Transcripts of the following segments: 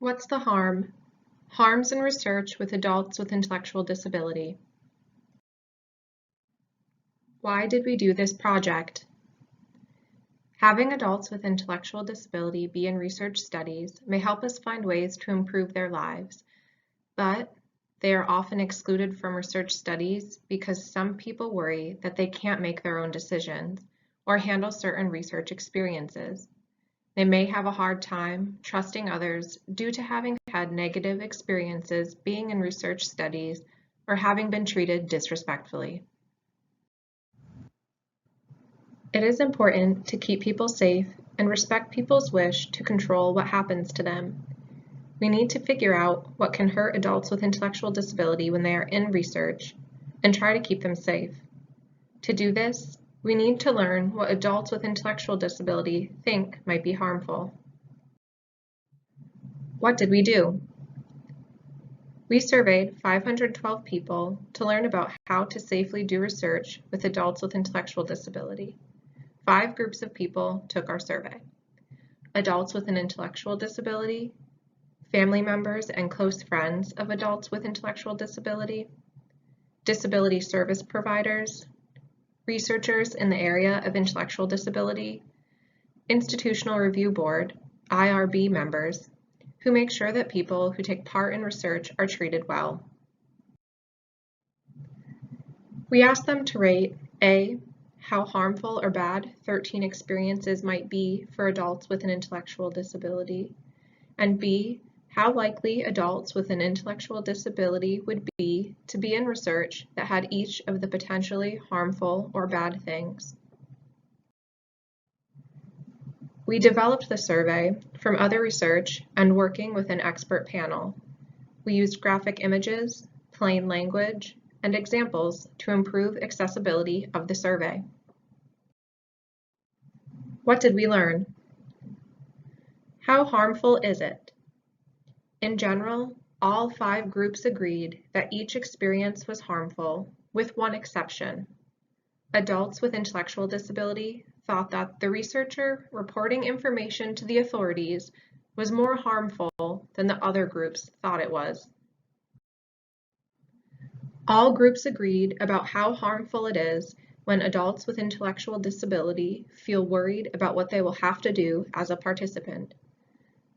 What's the harm? Harms in research with adults with intellectual disability. Why did we do this project? Having adults with intellectual disability be in research studies may help us find ways to improve their lives, but they are often excluded from research studies because some people worry that they can't make their own decisions or handle certain research experiences. They may have a hard time trusting others due to having had negative experiences being in research studies or having been treated disrespectfully. It is important to keep people safe and respect people's wish to control what happens to them. We need to figure out what can hurt adults with intellectual disability when they are in research and try to keep them safe. To do this, we need to learn what adults with intellectual disability think might be harmful. What did we do? We surveyed 512 people to learn about how to safely do research with adults with intellectual disability. 5 groups of people took our survey: adults with an intellectual disability, family members and close friends of adults with intellectual disability, disability service providers, researchers in the area of intellectual disability, Institutional Review Board, IRB members, who make sure that people who take part in research are treated well. We asked them to rate A, how harmful or bad 13 experiences might be for adults with an intellectual disability, and B, how likely adults with an intellectual disability would be to be in research that had each of the potentially harmful or bad things. We developed the survey from other research and working with an expert panel. We used graphic images, plain language, and examples to improve accessibility of the survey. What did we learn? How harmful is it? In general, all 5 groups agreed that each experience was harmful, with one exception. Adults with intellectual disability thought that the researcher reporting information to the authorities was more harmful than the other groups thought it was. All groups agreed about how harmful it is when adults with intellectual disability feel worried about what they will have to do as a participant.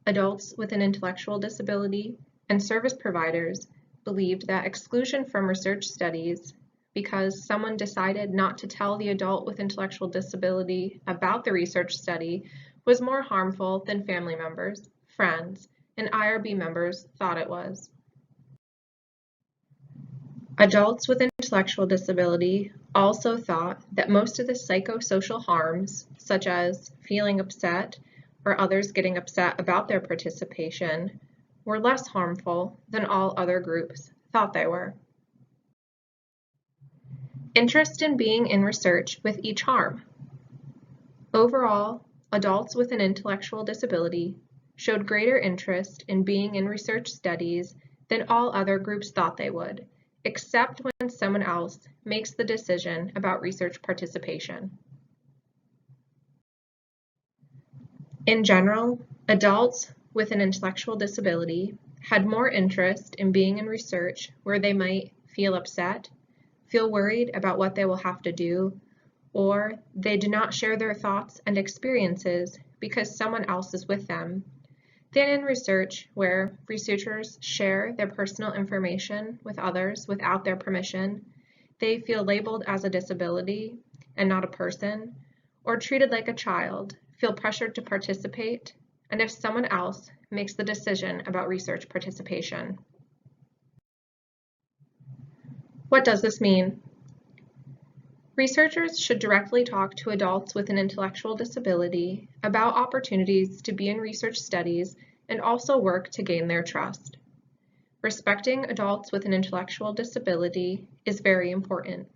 Adults with an intellectual disability and service providers believed that exclusion from research studies because someone decided not to tell the adult with intellectual disability about the research study was more harmful than family members, friends, and IRB members thought it was. Adults with intellectual disability also thought that most of the psychosocial harms, such as feeling upset or others getting upset about their participation, were less harmful than all other groups thought they were. Interest in being in research with each harm. Overall, adults with an intellectual disability showed greater interest in being in research studies than all other groups thought they would, except when someone else makes the decision about research participation. In general, adults with an intellectual disability had more interest in being in research where they might feel upset, feel worried about what they will have to do, or they do not share their thoughts and experiences because someone else is with them, than in research where researchers share their personal information with others without their permission, they feel labeled as a disability and not a person, or treated like a child, feel pressured to participate, and if someone else makes the decision about research participation. What does this mean? Researchers should directly talk to adults with an intellectual disability about opportunities to be in research studies and also work to gain their trust. Respecting adults with an intellectual disability is very important.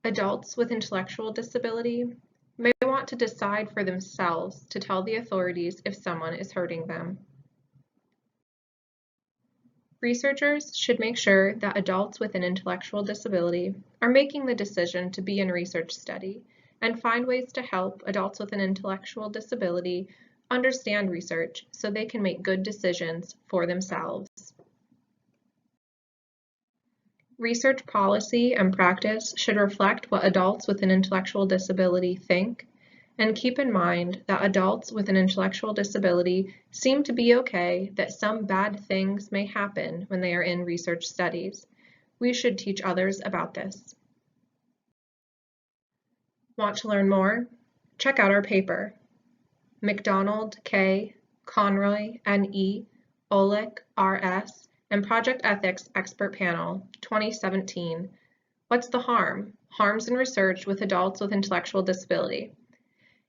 Adults with intellectual disability may want to decide for themselves to tell the authorities if someone is hurting them. Researchers should make sure that adults with an intellectual disability are making the decision to be in a research study and find ways to help adults with an intellectual disability understand research so they can make good decisions for themselves. Research policy and practice should reflect what adults with an intellectual disability think, and keep in mind that adults with an intellectual disability seem to be okay that some bad things may happen when they are in research studies. We should teach others about this. Want to learn more? Check out our paper. McDonald, K., Conroy, N.E., Olick, R.S., and Project Ethics Expert Panel, 2017. What's the harm? Harms in Research with Adults with Intellectual Disability.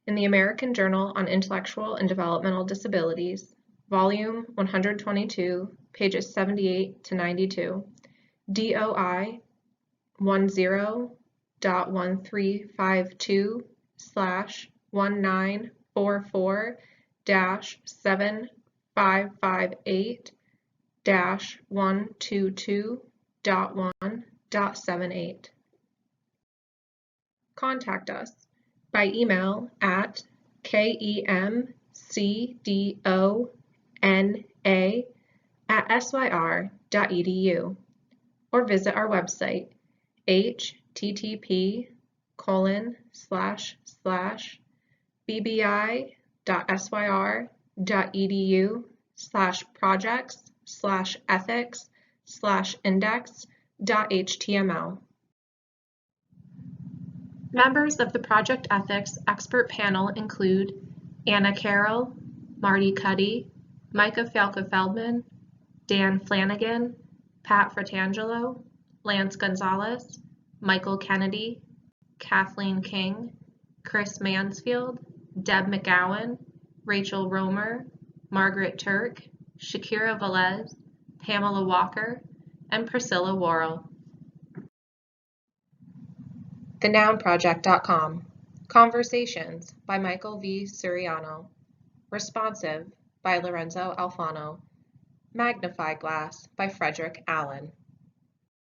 In the American Journal on Intellectual and Developmental Disabilities, Volume 122, pages 78 to 92, DOI 10-13524-7558-122.1.78. Contact us by email at kemcdona@syr.edu or visit our website http://bbi.syr.edu/projects/ethics/index.html. Members of the Project Ethics Expert Panel include Anna Carroll, Marty Cuddy, Micah Falca-Feldman, Dan Flanagan, Pat Fratangelo, Lance Gonzalez, Michael Kennedy, Kathleen King, Chris Mansfield, Deb McGowan, Rachel Romer, Margaret Turk, Shakira Velez, Pamela Walker, and Priscilla Worrell. TheNounProject.com. Conversations by Michael V. Suriano. Responsive by Lorenzo Alfano. Magnify Glass by Frederick Allen.